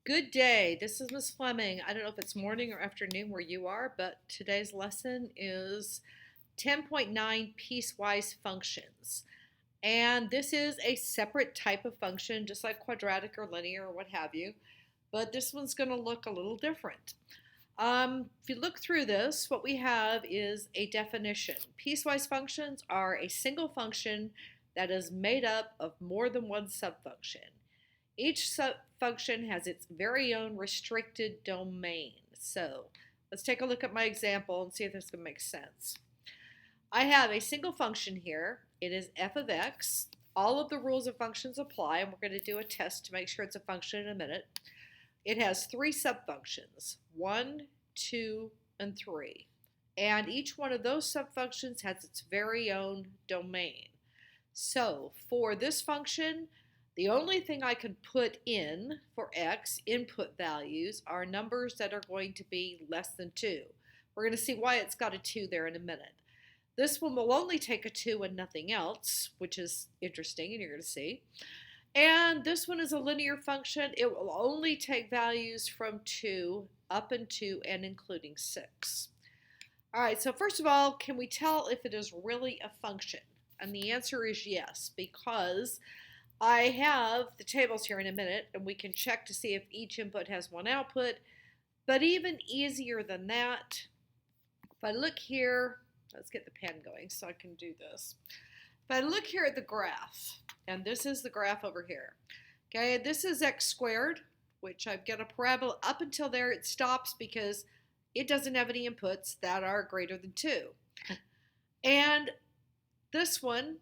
Good day. This is Miss Fleming. I don't know if it's morning or afternoon where you are, but today's lesson is 10.9 piecewise functions. And this is a separate type of function, just like quadratic or linear or what have you, but this one's going to look a little different. If you look through this, what we have is a definition. Piecewise functions are a single function that is made up of more than one subfunction. Each function has its very own restricted domain. So let's take a look at my example and see if this can make sense. I have a single function here. It is f of x. All of the rules of functions apply, and we're going to do a test to make sure it's a function in a minute. It has three subfunctions, 1, 2, and 3. And each one of those subfunctions has its very own domain. So for this function, the only thing I can put in for x, input values, are numbers that are going to be less than 2. We're going to see why it's got a 2 there in a minute. This one will only take a 2 and nothing else, which is interesting, and you're going to see. And this one is a linear function. It will only take values from 2 up into and including 6. All right, so first of all, can we tell if it is really a function? And the answer is yes, because I have the tables here in a minute, and we can check to see if each input has one output. But even easier than that, if I look here, let's get the pen going so I can do this. If I look here at the graph, and this is the graph over here, okay, this is x squared, which I've got a parabola up until there. It stops because it doesn't have any inputs that are greater than 2. And this one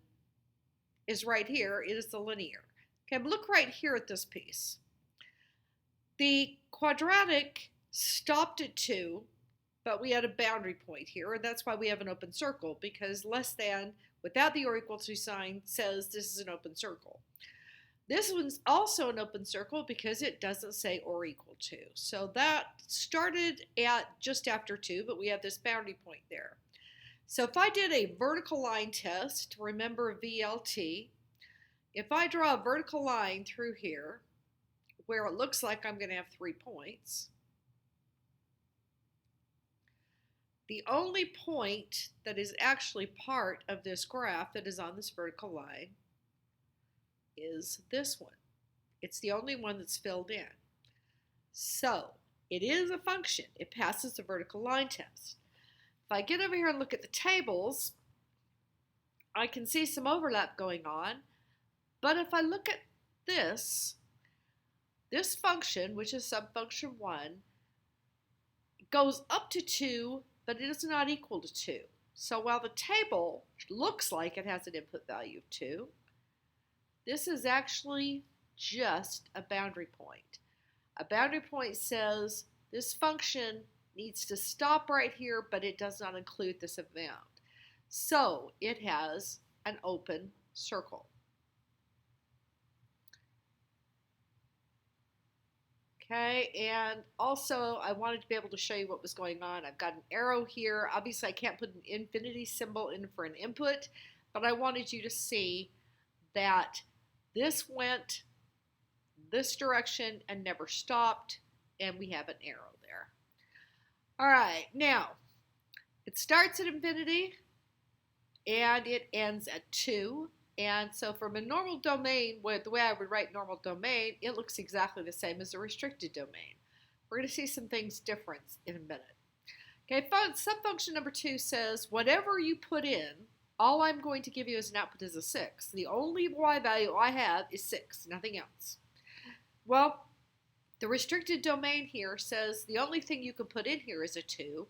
is right here. It is the linear. Okay, but look right here at this piece. The quadratic stopped at 2, but we had a boundary point here, and that's why we have an open circle, because less than, without the or equal to sign, says this is an open circle. This one's also an open circle because it doesn't say or equal to. So that started at just after 2, but we have this boundary point there. So if I did a vertical line test, remember VLT, if I draw a vertical line through here where it looks like I'm going to have 3 points, the only point that is actually part of this graph that is on this vertical line is this one. It's the only one that's filled in. So it is a function. It passes the vertical line test. If I get over here and look at the tables, I can see some overlap going on. But if I look at this function, which is subfunction 1, goes up to 2, but it is not equal to 2. So while the table looks like it has an input value of 2, this is actually just a boundary point. A boundary point says this function needs to stop right here, but it does not include this amount. So it has an open circle. Okay, and also I wanted to be able to show you what was going on. I've got an arrow here. Obviously I can't put an infinity symbol in for an input, but I wanted you to see that this went this direction and never stopped, and we have an arrow there. All right, now it starts at infinity and it ends at 2. And so from a normal domain, the way I would write normal domain, it looks exactly the same as a restricted domain. We're going to see some things different in a minute. Okay, subfunction number 2 says whatever you put in, all I'm going to give you as an output is a 6. The only y value I have is 6, nothing else. Well, the restricted domain here says the only thing you can put in here is a 2.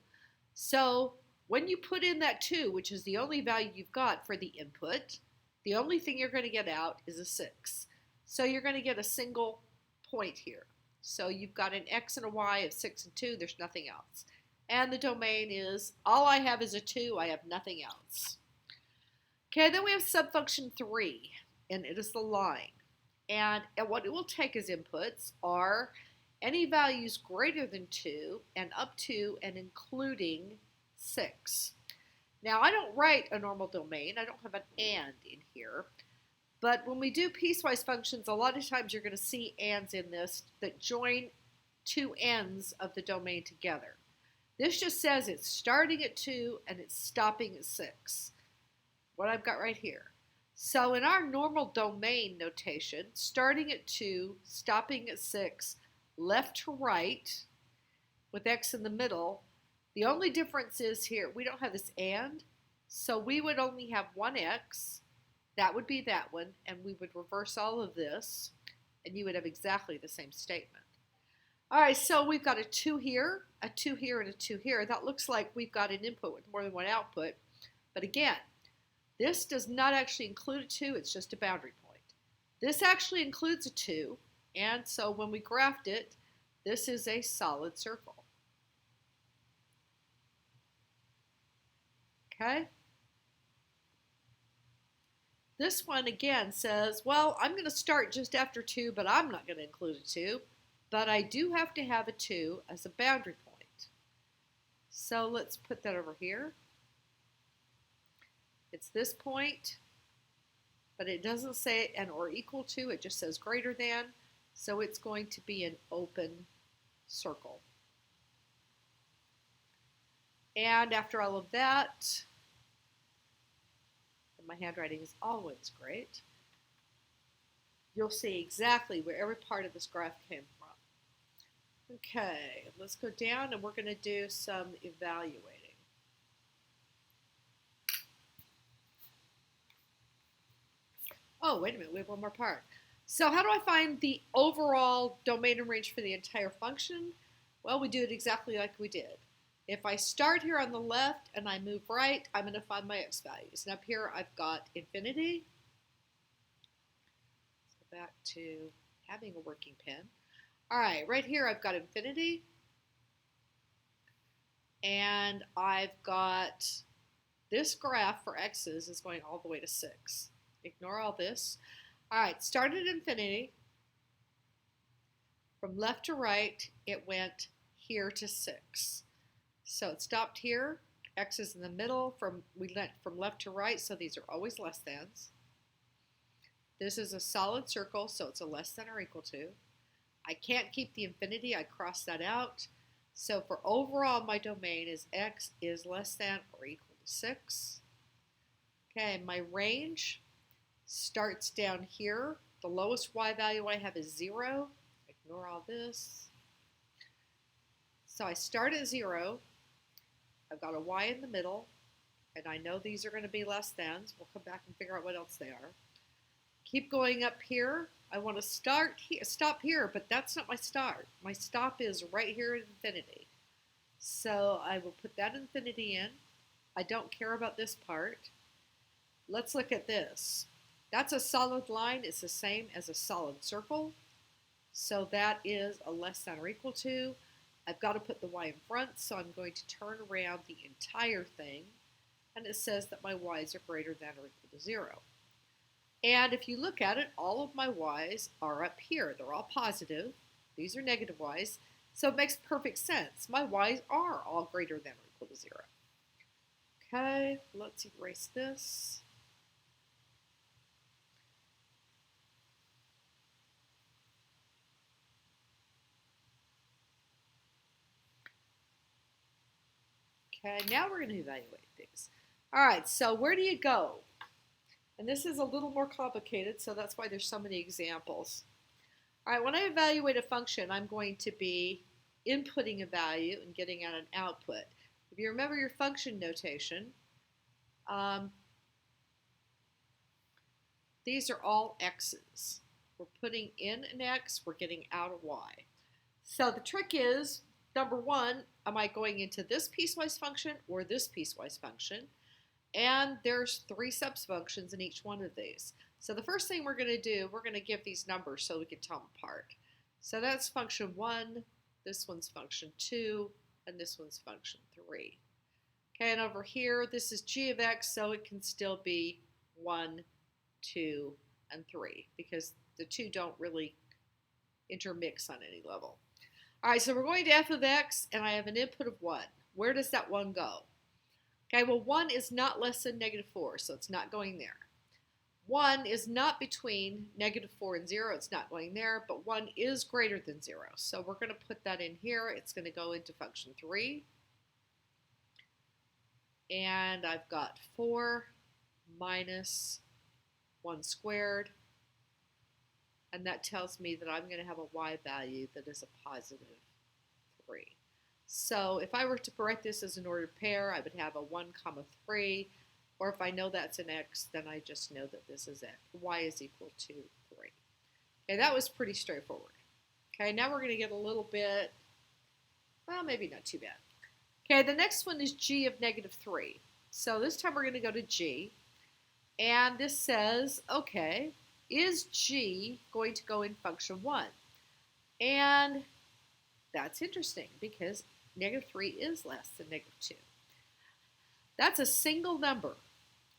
So when you put in that 2, which is the only value you've got for the input, the only thing you're going to get out is a 6. So you're going to get a single point here. So you've got an x and a y of 6 and 2. There's nothing else. And the domain is, all I have is a 2. I have nothing else. Okay, then we have subfunction 3, and it is the line. And what it will take as inputs are any values greater than 2 and up to and including 6. Now, I don't write a normal domain. I don't have an and in here. But when we do piecewise functions, a lot of times you're going to see ands in this that join two ends of the domain together. This just says it's starting at 2 and it's stopping at 6. What I've got right here. So in our normal domain notation, starting at 2, stopping at 6, left to right, with x in the middle, the only difference is here, we don't have this and, so we would only have one x, that would be that one, and we would reverse all of this, and you would have exactly the same statement. All right, so we've got a 2 here, a 2 here, and a 2 here. That looks like we've got an input with more than one output, but again, this does not actually include a 2, it's just a boundary point. This actually includes a 2, and so when we graphed it, this is a solid circle. Okay? This one again says, well, I'm going to start just after 2, but I'm not going to include a 2, but I do have to have a 2 as a boundary point. So let's put that over here. It's this point, but it doesn't say an or equal to, it just says greater than, so it's going to be an open circle. And after all of that, and my handwriting is always great, you'll see exactly where every part of this graph came from. Okay, let's go down and we're going to do some evaluating. Oh, wait a minute, we have one more part. So how do I find the overall domain and range for the entire function? Well, we do it exactly like we did. If I start here on the left and I move right, I'm going to find my x values. And up here I've got infinity. Let's go back to having a working pen. All right, right here I've got infinity. And I've got this graph for x's is going all the way to 6. Ignore all this. All right, started at infinity. From left to right, it went here to 6. So it stopped here. X is in the middle. We went from left to right, so these are always less thans. This is a solid circle, so it's a less than or equal to. I can't keep the infinity. I cross that out. So for overall, my domain is x is less than or equal to 6. Okay, my range starts down here. The lowest y value I have is 0. Ignore all this. So I start at 0. I've got a y in the middle, and I know these are going to be less thans. We'll come back and figure out what else they are. Keep going up here. I want to stop here, but that's not my start. My stop is right here at infinity. So I will put that infinity in. I don't care about this part. Let's look at this. That's a solid line. It's the same as a solid circle. So that is a less than or equal to. I've got to put the y in front, so I'm going to turn around the entire thing, and it says that my y's are greater than or equal to 0. And if you look at it, all of my y's are up here. They're all positive. These are negative y's, so it makes perfect sense. My y's are all greater than or equal to 0. Okay, let's erase this. Okay, now we're going to evaluate these. All right, so where do you go? And this is a little more complicated, so that's why there's so many examples. All right, when I evaluate a function, I'm going to be inputting a value and getting out an output. If you remember your function notation, these are all x's. We're putting in an x, we're getting out a y. So the trick is, number one, am I going into this piecewise function or this piecewise function? And there's 3 subfunctions in each one of these. So the first thing we're going to do, we're going to give these numbers so we can tell them apart. So that's function 1, this one's function 2, and this one's function 3. Okay, and over here, this is g of x, so it can still be 1, 2, and 3, because the 2 don't really intermix on any level. All right, so we're going to f of x, and I have an input of 1. Where does that 1 go? Okay, well, 1 is not less than -4, so it's not going there. 1 is not between -4 and 0. It's not going there, but 1 is greater than 0. So we're going to put that in here. It's going to go into function 3. And I've got 4 minus 1 squared. And that tells me that I'm going to have a y value that is a positive 3. So if I were to write this as an ordered pair, I would have a 1 comma 3. Or if I know that's an x, then I just know that this is x. Y is equal to 3. Okay, that was pretty straightforward. Okay, now we're going to get a little bit, well, maybe not too bad. Okay, the next one is g of -3. So this time we're going to go to g. And this says, okay, is g going to go in function 1? And that's interesting because -3 is less than -2. That's a single number.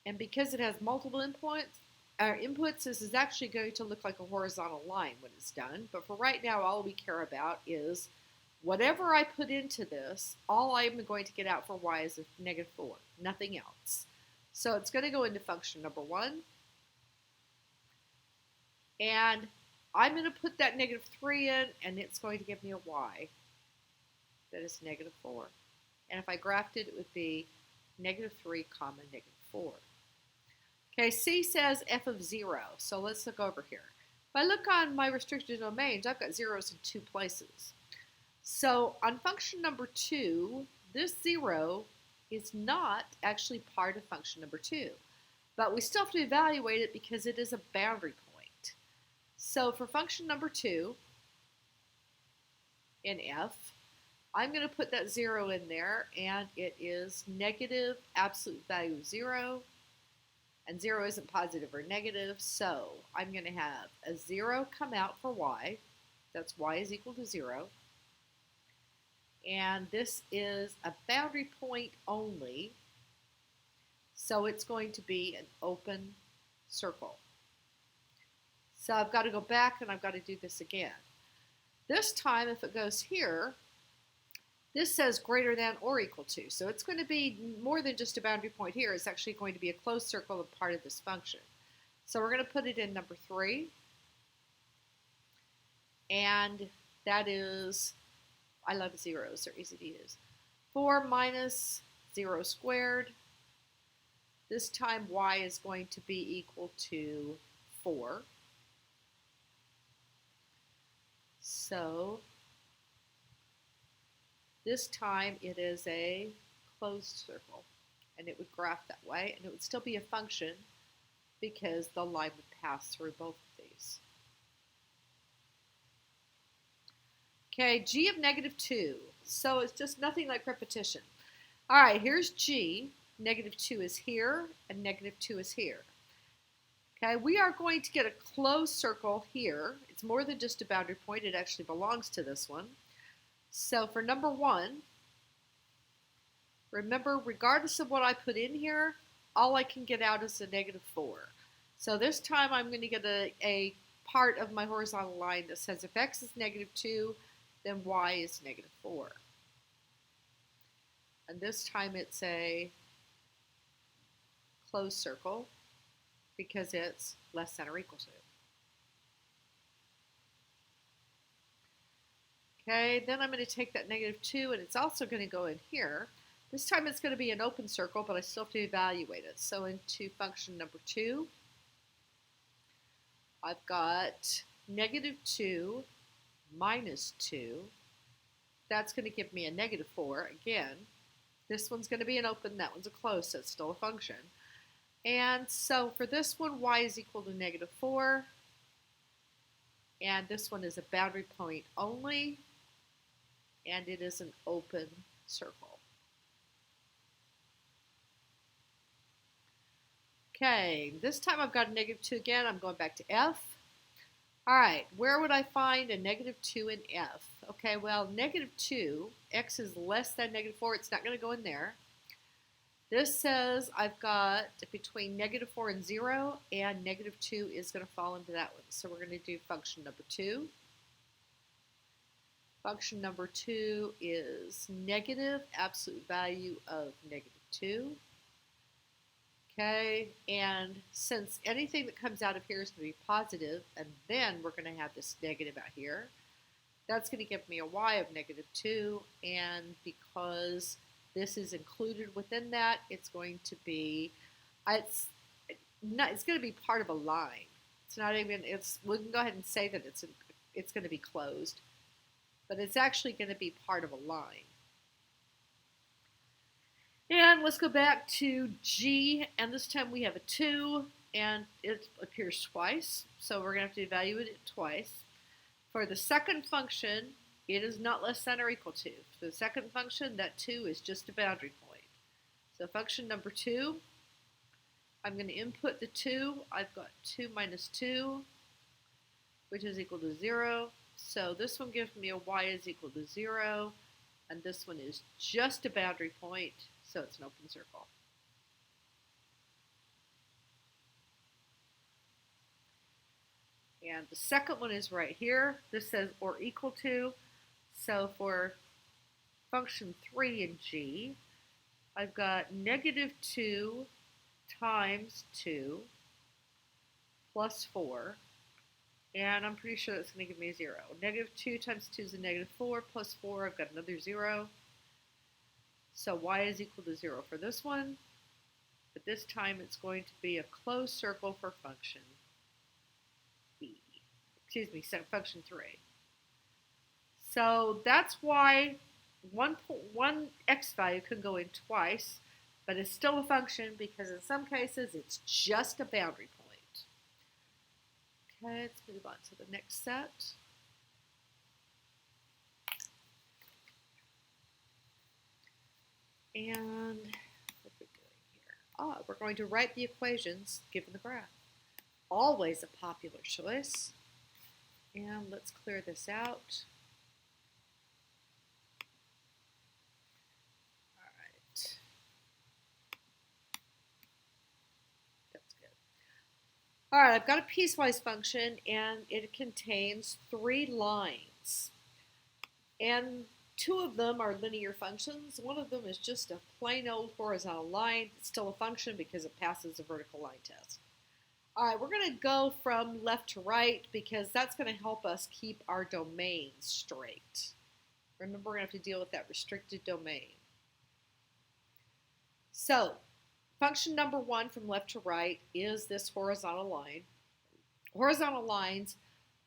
And because it has multiple inputs, this is actually going to look like a horizontal line when it's done. But for right now, all we care about is whatever I put into this, all I'm going to get out for y is a -4, nothing else. So it's going to go into function number 1. And I'm going to put that -3 in, and it's going to give me a y that is -4. And if I graphed it, it would be -3 comma -4. Okay, C says f of 0. So let's look over here. If I look on my restricted domains, I've got zeros in 2 places. So on function number 2, this 0 is not actually part of function number 2. But we still have to evaluate it because it is a boundary point. So for function number 2 in f, I'm going to put that 0 in there, and it is negative absolute value of 0. And 0 isn't positive or negative, so I'm going to have a 0 come out for y. That's y is equal to 0. And this is a boundary point only, so it's going to be an open circle. So I've got to go back and I've got to do this again. This time, if it goes here, this says greater than or equal to. So it's going to be more than just a boundary point here. It's actually going to be a closed circle of part of this function. So we're going to put it in number 3. And that is, I love zeros. They're easy to use. 4 minus 0 squared. This time y is going to be equal to 4. So this time it is a closed circle, and it would graph that way, and it would still be a function because the line would pass through both of these. Okay, g of -2. So it's just nothing like repetition. All right, here's g. -2 is here, and -2 is here. Okay, we are going to get a closed circle here. It's more than just a boundary point. It actually belongs to this one. So for number 1, remember, regardless of what I put in here, all I can get out is a -4. So this time I'm going to get a part of my horizontal line that says if x is -2, then y is -4. And this time it's a closed circle because it's less than or equal to. Okay, then I'm going to take that -2, and it's also going to go in here. This time it's going to be an open circle, but I still have to evaluate it. So into function number 2, I've got -2 minus 2. That's going to give me a -4. Again, this one's going to be an open, that one's a closed, so it's still a function. And so for this one, y is equal to -4. And this one is a boundary point only, and it is an open circle. Okay, this time I've got a -2 again. I'm going back to f. All right, where would I find a -2 in f? Okay, well, -2, x is less than -4. It's not going to go in there. This says I've got between -4 and 0, and -2 is going to fall into that one. So we're going to do function number 2. Function number 2 is negative absolute value of -2. Okay, and since anything that comes out of here is going to be positive, and then we're going to have this negative out here, that's going to give me a y of -2, and because this is included within that, it's going to be, it's not, it's going to be part of a line. It's not even, we can go ahead and say that it's going to be closed, but it's actually going to be part of a line. And let's go back to G, and this time we have a 2, and it appears twice, so we're going to have to evaluate it twice. For the second function, it is not less than or equal to. For the second function, that 2 is just a boundary point. So function number 2, I'm going to input the 2. I've got 2 minus 2, which is equal to 0. So this one gives me a y is equal to 0, and this one is just a boundary point, so it's an open circle. And the second one is right here. This says or equal to. So for function 3 in G, I've got -2 times 2 plus 4. And I'm pretty sure that's going to give me a 0. -2 times 2 is a -4 plus 4. I've got another 0. So y is equal to 0 for this one. But this time it's going to be a closed circle for function B. Excuse me, function 3. So that's why one x value can go in twice, but it's still a function because in some cases it's just a boundary point. Okay, let's move on to the next set. And what are we doing here? We're going to write the equations given the graph. Always a popular choice. And let's clear this out. All right. That's good. All right, I've got a piecewise function, and it contains 3 lines. And 2 of them are linear functions. One of them is just a plain old horizontal line. It's still a function because it passes a vertical line test. All right, we're going to go from left to right because that's going to help us keep our domain straight. Remember, we're going to have to deal with that restricted domain. So, function number 1 from left to right is this horizontal line. Horizontal lines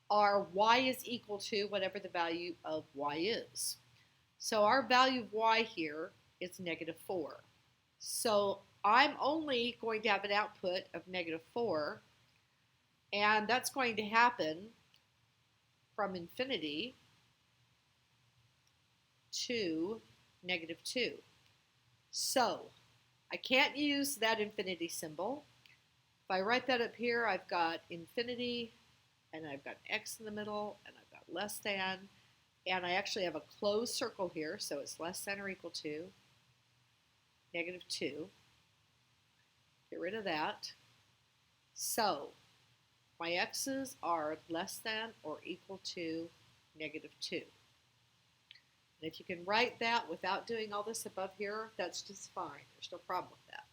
are y is equal to whatever the value of y is. So our value of y here is -4. So I'm only going to have an output of -4, and that's going to happen from infinity to -2. So I can't use that infinity symbol. If I write that up here, I've got infinity, and I've got x in the middle, and I've got less than, and I actually have a closed circle here, so it's less than or equal to -2. Get rid of that. So my x's are less than or equal to -2. And if you can write that without doing all this above here, that's just fine. There's no problem with that.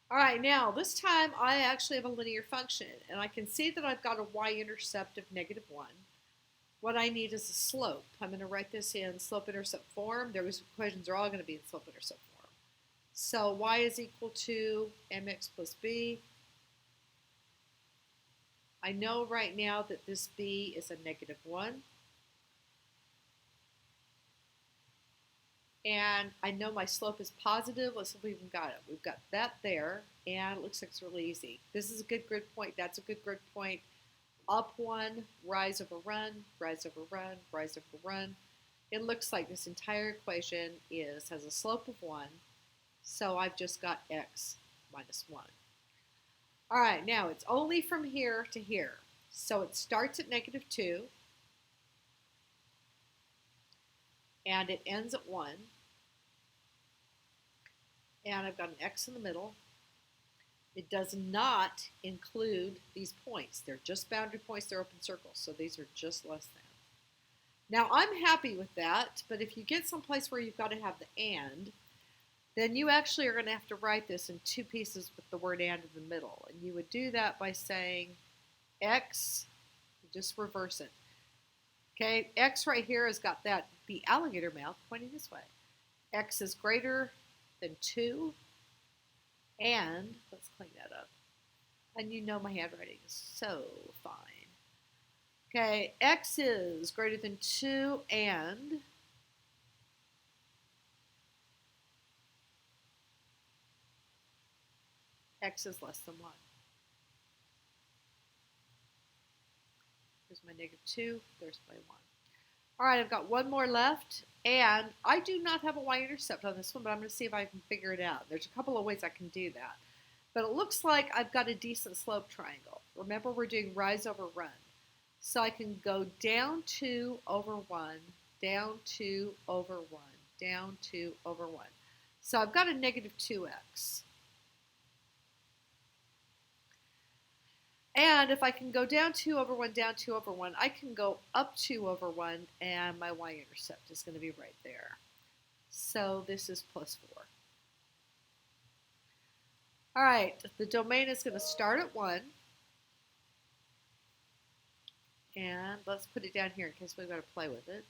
All right, now this time I actually have a linear function, and I can see that I've got a y-intercept of -1. What I need is a slope. I'm going to write this in slope-intercept form. Those equations are all going to be in slope-intercept form. So y is equal to mx plus b. I know right now that this b is a -1. And I know my slope is positive. Let's see if we even got it. We've got that there, and it looks like it's really easy. This is a good grid point. That's a good grid point. Up 1, rise over run, rise over run, rise over run. It looks like this entire equation has a slope of 1, so I've just got x minus 1. All right, now it's only from here to here. So it starts at -2, and it ends at 1. And I've got an x in the middle. It does not include these points. They're just boundary points. They're open circles. So these are just less than. Now, I'm happy with that. But if you get someplace where you've got to have the and, then you actually are going to have to write this in two pieces with the word and in the middle. And you would do that by saying x, just reverse it. Okay, x right here has got the alligator mouth pointing this way. X is greater than 2, and let's clean that up. And you know my handwriting is so fine. Okay, x is greater than 2, and x is less than 1. There's my -2, there's my 1. All right, I've got one more left, and I do not have a y-intercept on this one, but I'm going to see if I can figure it out. There's a couple of ways I can do that. But it looks like I've got a decent slope triangle. Remember, we're doing rise over run. So I can go down 2 over 1, down 2 over 1, down 2 over 1. So I've got a -2x. And if I can go down 2 over 1, down 2 over 1, I can go up 2 over 1, and my y-intercept is going to be right there. So this is +4. All right, the domain is going to start at 1. And let's put it down here in case we've got to play with it.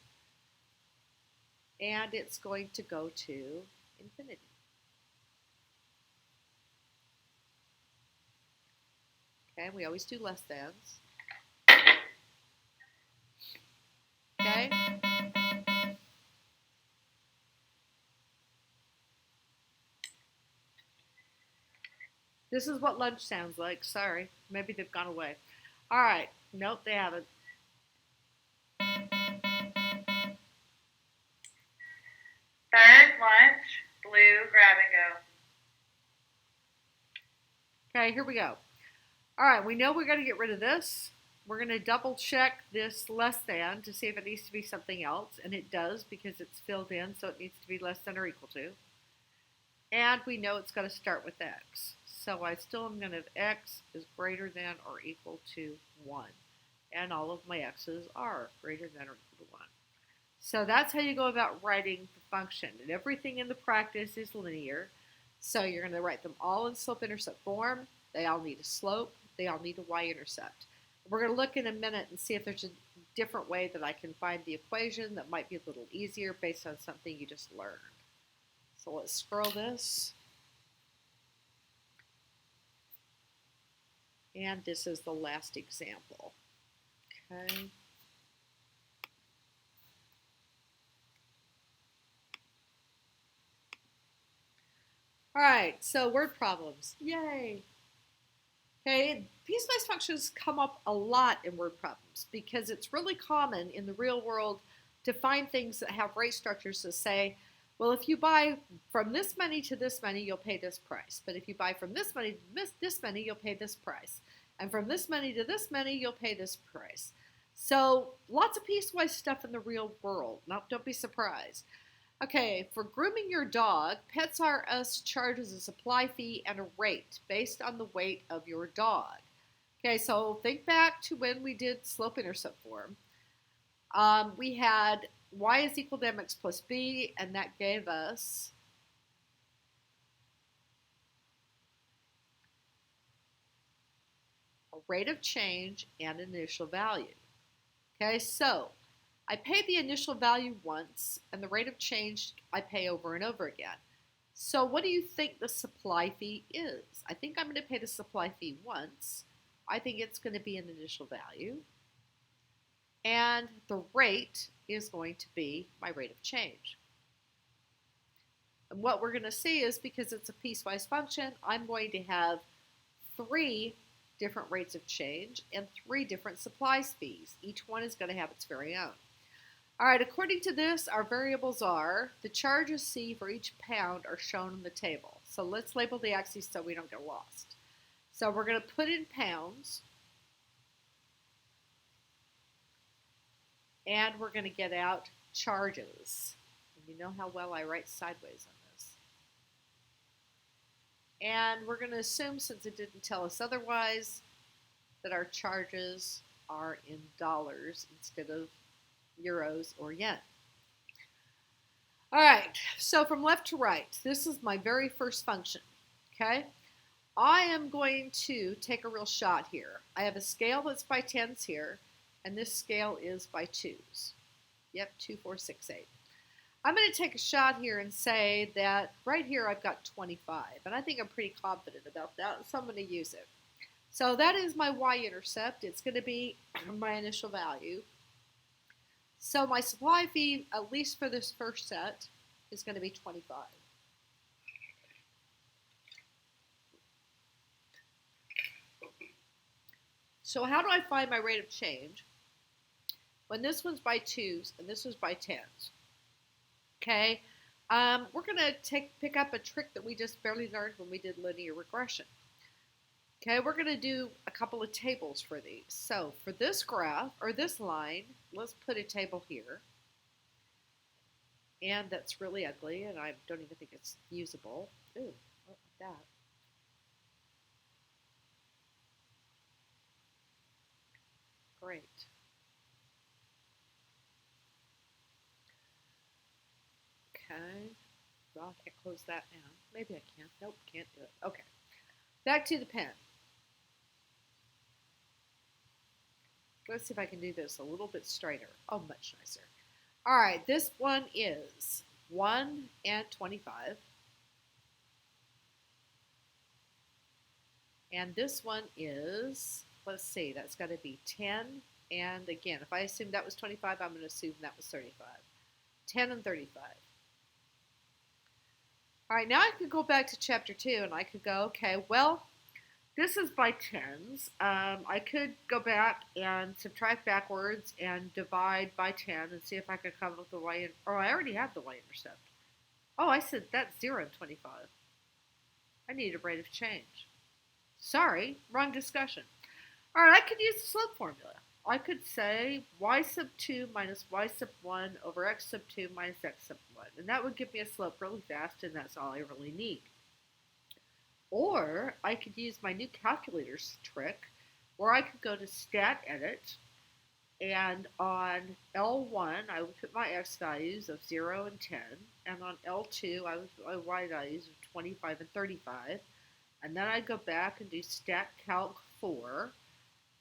And it's going to go to infinity. Okay, we always do less thans. Okay. This is what lunch sounds like. Sorry, maybe they've gone away. All right, nope, they haven't. Third lunch, blue, grab and go. Okay, here we go. All right, we know we're going to get rid of this. We're going to double check this less than to see if it needs to be something else, and it does because it's filled in, so it needs to be less than or equal to. And we know it's going to start with x. So I still am going to have x is greater than or equal to 1. And all of my x's are greater than or equal to 1. So that's how you go about writing the function. And everything in the practice is linear. So you're going to write them all in slope-intercept form. They all need a slope. They all need a y-intercept. We're going to look in a minute and see if there's a different way that I can find the equation that might be a little easier based on something you just learned. So let's scroll this. And this is the last example. Okay. All right, so word problems. Yay. Okay, piecewise functions come up a lot in word problems because it's really common in the real world to find things that have rate structures that say, well, if you buy from this many to this many, you'll pay this price. But if you buy from this many to this many, you'll pay this price. And from this many to this many, you'll pay this price. So lots of piecewise stuff in the real world. Now, don't be surprised. Okay, for grooming your dog, Pets R Us charges a supply fee and a rate based on the weight of your dog. Okay, so think back to when we did slope-intercept form. We had y is equal to mx plus b, and that gave us a rate of change and initial value. Okay, so I pay the initial value once, and the rate of change I pay over and over again. So what do you think the supply fee is? I think I'm going to pay the supply fee once. I think it's going to be an initial value. And the rate is going to be my rate of change. And what we're going to see is because it's a piecewise function, I'm going to have 3 different rates of change and 3 different supply fees. Each one is going to have its very own. All right, according to this, our variables are the charges C for each pound are shown in the table. So let's label the axes so we don't get lost. So we're going to put in pounds, and we're going to get out charges. And you know how well I write sideways on this. And we're going to assume, since it didn't tell us otherwise, that our charges are in dollars instead of euros or yen. All right, so from left to right, this is my very first function, okay? I am going to take a real shot here. I have a scale that's by tens here, and this scale is by twos. Yep, 2, 4, 6, 8. I'm going to take a shot here and say that right here I've got 25, and I think I'm pretty confident about that, so I'm going to use it. So that is my y-intercept. It's going to be my initial value. So my supply fee, at least for this first set, is going to be 25. So how do I find my rate of change when this one's by twos and this one's by tens? Okay, we're going to pick up a trick that we just barely learned when we did linear regression. Okay, we're going to do a couple of tables for these. So for this graph, or this line, let's put a table here. And that's really ugly, and I don't even think it's usable. Ooh, what like that? Great. Okay. Well, I can't close that now. Maybe I can. Nope, can't do it. Okay. Back to the pen. Let's see if I can do this a little bit straighter. Oh, much nicer. All right, this one is 1 and 25. And this one is, let's see, that's got to be 10. And again, if I assume that was 25, I'm going to assume that was 35. 10 and 35. All right, now I could go back to chapter 2 and I could go, okay, well, this is by tens. I could go back and subtract backwards and divide by 10 and see if I could come up with the y, or I already have the y-intercept. Oh, I said that's 0 and 25. I need a rate of change. Sorry, wrong discussion. All right, I could use the slope formula. I could say y sub 2 minus y sub 1 over x sub 2 minus x sub 1. And that would give me a slope really fast, and that's all I really need. Or I could use my new calculator's trick, where I could go to stat edit, and on L1 I would put my x values of 0 and 10, and on L2 I would put my y values of 25 and 35, and then I'd go back and do stat calc 4,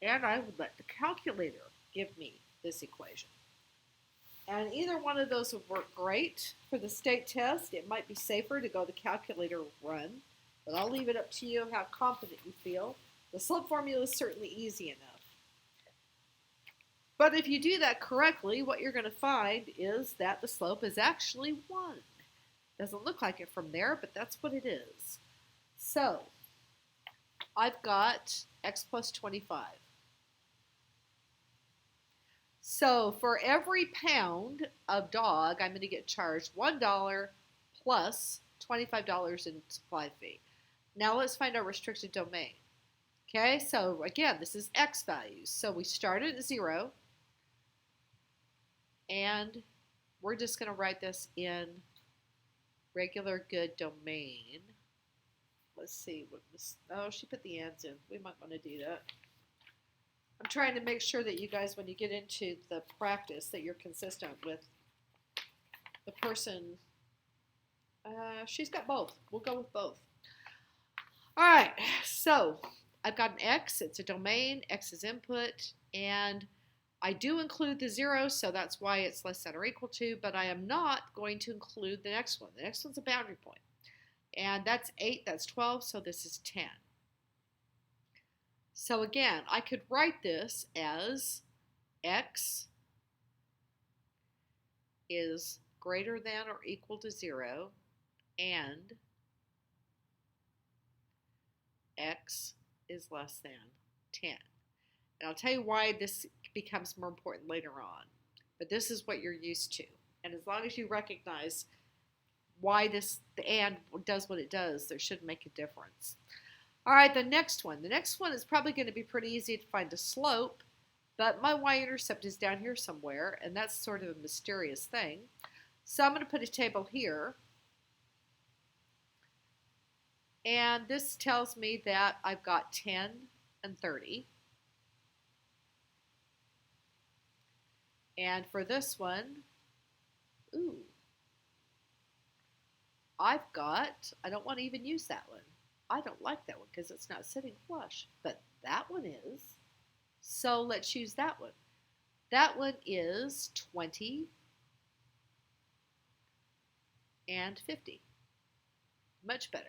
and I would let the calculator give me this equation. And either one of those would work great for the state test. It might be safer to go the calculator run, but I'll leave it up to you how confident you feel. The slope formula is certainly easy enough. But if you do that correctly, what you're going to find is that the slope is actually 1. Doesn't look like it from there, but that's what it is. So I've got x plus 25. So for every pound of dog, I'm going to get charged $1 plus $25 in supply fee. Now let's find our restricted domain. Okay, so again, this is x values. So we started at 0, and we're just going to write this in regular good domain. Let's see what this, oh, she put the ands in. We might want to do that. I'm trying to make sure that you guys, when you get into the practice, that you're consistent with the person. She's got both. We'll go with both. All right, so I've got an x. It's a domain. X is input, and I do include the 0, so that's why it's less than or equal to, but I am not going to include the next one. The next one's a boundary point, and that's 8, that's 12, so this is 10. So again, I could write this as x is greater than or equal to 0, and x is less than 10. And I'll tell you why this becomes more important later on. But this is what you're used to. And as long as you recognize why the and does what it does, there shouldn't make a difference. All right, the next one. The next one is probably going to be pretty easy to find a slope, but my y-intercept is down here somewhere, and that's sort of a mysterious thing. So I'm going to put a table here. And this tells me that I've got 10 and 30. And for this one, ooh, I don't want to even use that one. I don't like that one because it's not sitting flush, but that one is. So let's use that one. That one is 20 and 50. Much better.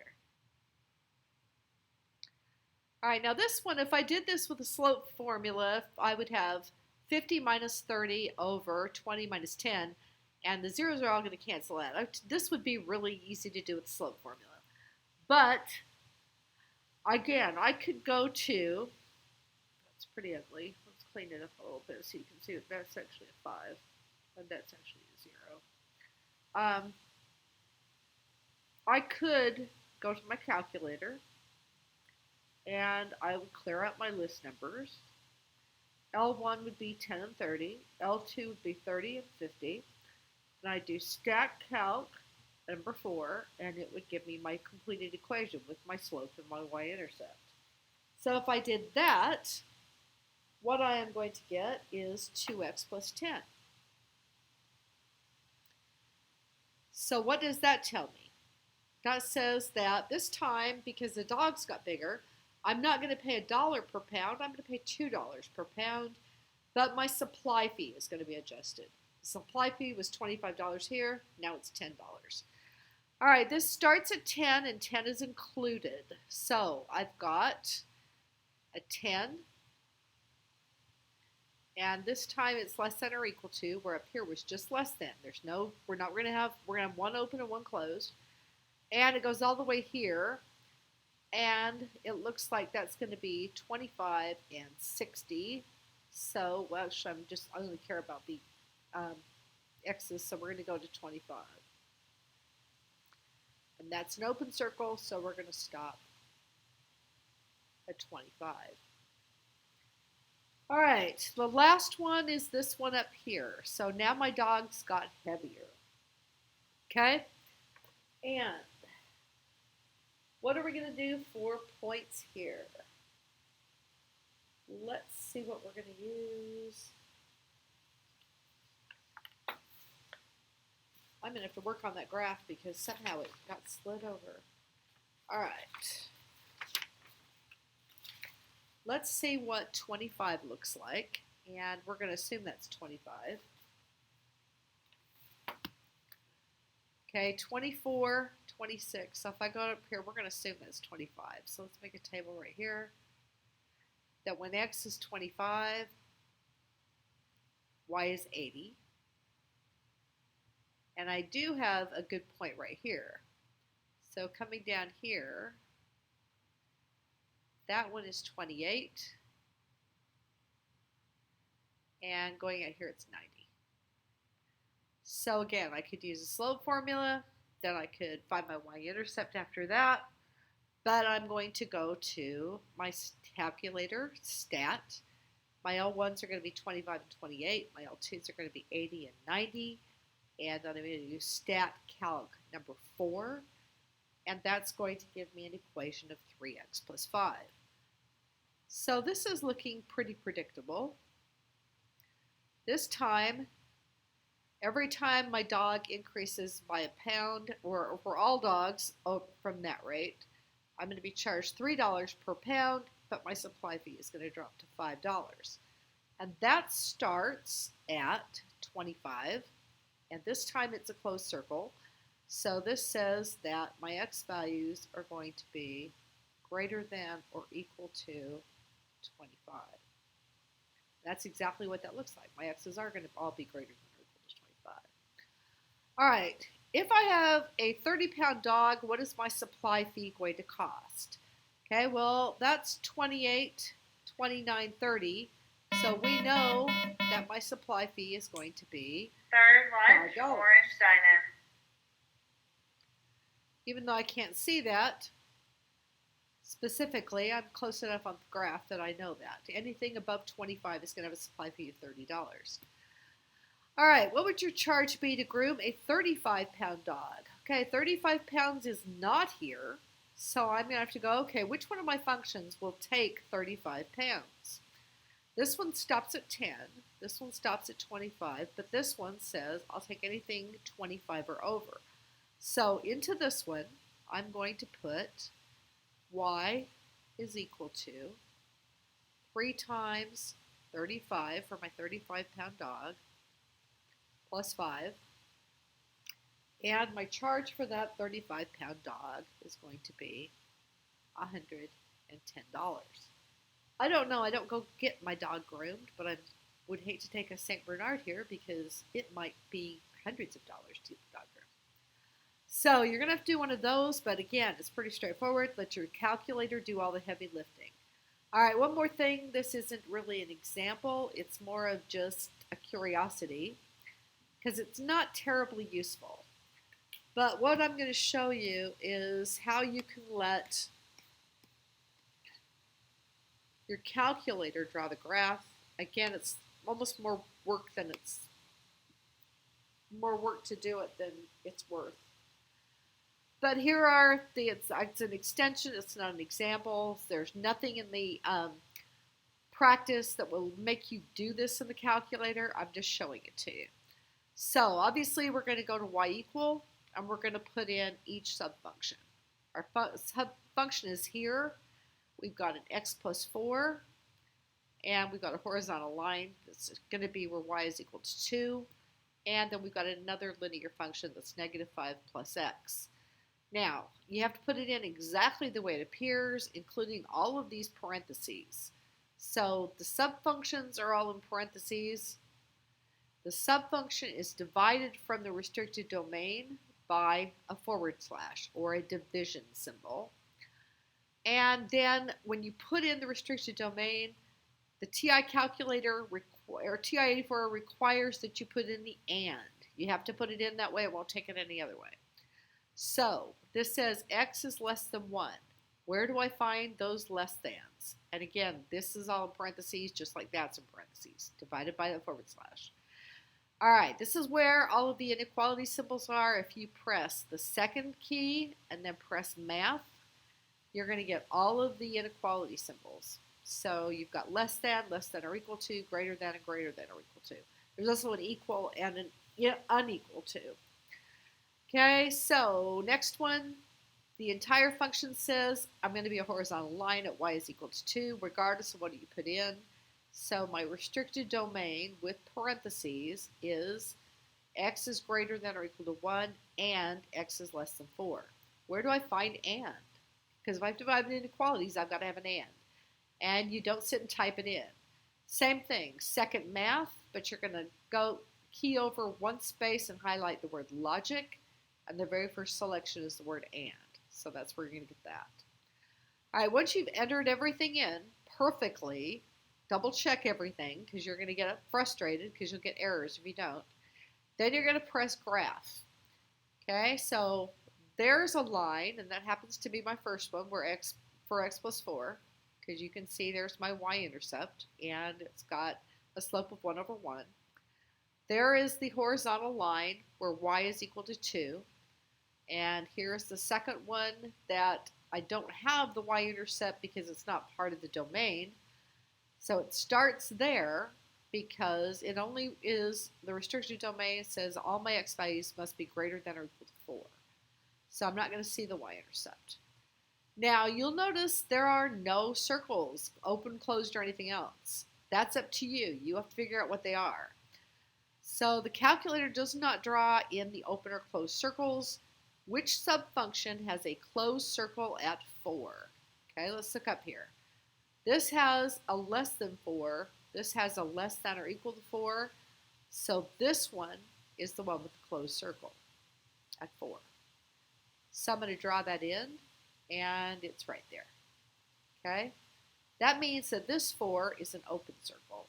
All right, now this one, if I did this with a slope formula, I would have 50 minus 30 over 20 minus 10, and the zeros are all going to cancel out. This would be really easy to do with the slope formula. But, again, I could go to, that's pretty ugly. Let's clean it up a little bit so you can see that that's actually a 5, and that's actually a 0. I could go to my calculator, and I would clear out my list numbers. L1 would be 10 and 30. L2 would be 30 and 50. And I do stack calc number 4, and it would give me my completed equation with my slope and my y-intercept. So if I did that, what I am going to get is 2x plus 10. So what does that tell me? That says that this time, because the dogs got bigger, I'm not going to pay $1 per pound. I'm going to pay $2 per pound, but my supply fee is going to be adjusted. The supply fee was $25 here. Now it's $10. All right, this starts at 10, and 10 is included. So I've got a 10, and this time it's less than or equal to, where up here was just less than. We're going to have one open and one closed, and it goes all the way here. And it looks like that's going to be 25 and 60. So, well, actually, I only care about the x's, so we're going to go to 25. And that's an open circle, so we're going to stop at 25. All right, the last one is this one up here. So now my dogs got heavier. Okay? And what are we going to do for points here? Let's see what we're going to use. I'm going to have to work on that graph because somehow it got slid over. All right. Let's see what 25 looks like. And we're going to assume that's 25. Okay, 24, 26. So if I go up here, we're going to assume that's 25. So let's make a table right here. That when x is 25, y is 80. And I do have a good point right here. So coming down here, that one is 28. And going out here, it's 90. So again, I could use a slope formula, then I could find my y-intercept after that, but I'm going to go to my calculator, stat. My L1s are going to be 25 and 28, my L2s are going to be 80 and 90, and then I'm going to use stat calc number 4, and that's going to give me an equation of 3x plus 5. So this is looking pretty predictable. This time, every time my dog increases by a pound, or for all dogs from that rate, I'm going to be charged $3 per pound, but my supply fee is going to drop to $5. And that starts at 25, and this time it's a closed circle. So this says that my x values are going to be greater than or equal to 25. That's exactly what that looks like. My x's are going to all be greater than or equal to 25. All right, if I have a 30-pound dog, what is my supply fee going to cost? Okay, well, that's 28, 29, 30. So we know that my supply fee is going to be Third lunch, $5. orange dine-in. Even though I can't see that specifically, I'm close enough on the graph that I know that. Anything above 25 is going to have a supply fee of $30. All right, what would your charge be to groom a 35-pound dog? Okay, 35 pounds is not here, so I'm going to have to go, okay, which one of my functions will take 35 pounds? This one stops at 10, this one stops at 25, but this one says I'll take anything 25 or over. So into this one, I'm going to put y is equal to 3 times 35 for my 35-pound dog plus 5. And my charge for that 35-pound dog is going to be $110. I don't know. I don't go get my dog groomed, but I would hate to take a St. Bernard here because it might be hundreds of dollars to get the dog groomed. So you're going to have to do one of those, but again, it's pretty straightforward. Let your calculator do all the heavy lifting. All right, one more thing. This isn't really an example. It's more of just a curiosity because it's not terribly useful. But what I'm going to show you is how you can let your calculator draw the graph. Again, it's almost more work to do it than it's worth. But here are it's an extension. It's not an example. There's nothing in the practice that will make you do this in the calculator. I'm just showing it to you. So obviously we're going to go to y equal, and we're going to put in each subfunction. Our subfunction is here. We've got an x plus 4, and we've got a horizontal line that's going to be where y is equal to 2, and then we've got another linear function that's negative 5 plus x. Now, you have to put it in exactly the way it appears, including all of these parentheses. So the subfunctions are all in parentheses. The subfunction is divided from the restricted domain by a forward slash or a division symbol. And then when you put in the restricted domain, the TI calculator or TI-84 requires that you put in the and. You have to put it in that way. It won't take it any other way. So this says x is less than 1. Where do I find those less thans? And again, this is all in parentheses, just like that's in parentheses, divided by the forward slash. All right, this is where all of the inequality symbols are. If you press the second key and then press math, you're going to get all of the inequality symbols. So you've got less than or equal to, greater than, and greater than or equal to. There's also an equal and an unequal to. Okay, so next one, the entire function says I'm going to be a horizontal line at y is equal to 2, regardless of what you put in. So my restricted domain with parentheses is x is greater than or equal to 1 and x is less than 4. Where do I find and? Because if I've divided inequalities, I've got to have an and. And you don't sit and type it in. Same thing, second math, but you're going to go key over one space and highlight the word logic. And the very first selection is the word and. So that's where you're going to get that. All right, once you've entered everything in perfectly, double check everything because you're going to get frustrated because you'll get errors if you don't. Then you're going to press graph. Okay, so there's a line, and that happens to be my first one where x plus 4, because you can see there's my y-intercept, and it's got a slope of 1 over 1. There is the horizontal line where y is equal to 2. And here's the second one that I don't have the y-intercept because it's not part of the domain. So it starts there because it only is the restricted domain says all my x values must be greater than or equal to 4. So I'm not going to see the y-intercept. Now you'll notice there are no circles, open, closed, or anything else. That's up to you. You have to figure out what they are. So the calculator does not draw in the open or closed circles. Which subfunction has a closed circle at 4? Okay, let's look up here. This has a less than 4. This has a less than or equal to 4. So this one is the one with the closed circle at 4. So I'm going to draw that in, and it's right there. Okay? That means that this 4 is an open circle.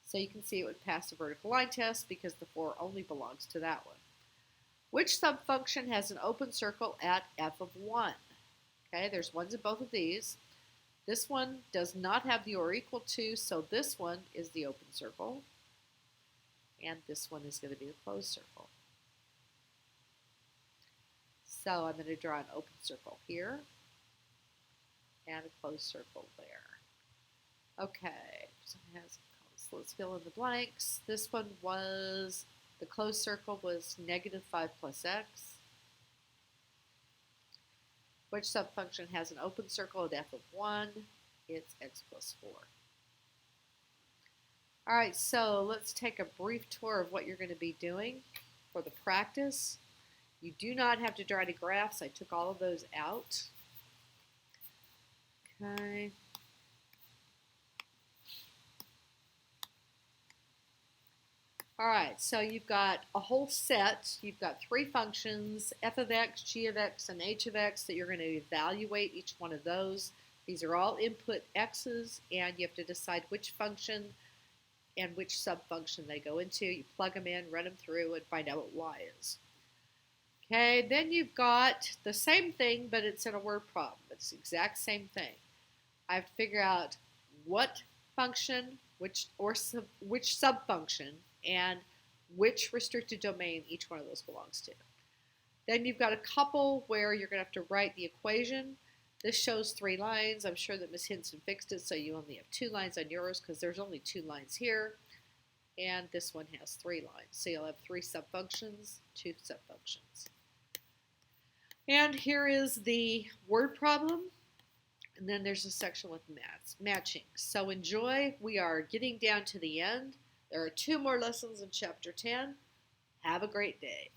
So you can see it would pass the vertical line test because the 4 only belongs to that one. Which subfunction has an open circle at f of 1? Okay, there's ones in both of these. This one does not have the or equal to, so this one is the open circle. And this one is going to be the closed circle. So I'm going to draw an open circle here and a closed circle there. Okay, so let's fill in the blanks. This one was the closed circle was negative 5 plus x. Which subfunction has an open circle at f of 1? It's x plus 4. All right, so let's take a brief tour of what you're going to be doing for the practice. You do not have to draw any graphs. I took all of those out. Okay. All right, so you've got a whole set. You've got three functions, f of x, g of x, and h of x, that you're going to evaluate each one of those. These are all input x's, and you have to decide which function and which subfunction they go into. You plug them in, run them through, and find out what y is. Okay, then you've got the same thing, but it's in a word problem. It's the exact same thing. I have to figure out what function, which subfunction, and which restricted domain each one of those belongs to. Then you've got a couple where you're going to have to write the equation. This shows 3 lines. I'm sure that Ms. Hinson fixed it so you only have 2 lines on yours because there's only 2 lines here. And this one has 3 lines. So you'll have 3 subfunctions, 2 subfunctions. And here is the word problem. And then there's a section with matching. So enjoy. We are getting down to the end. There are 2 more lessons in Chapter 10. Have a great day.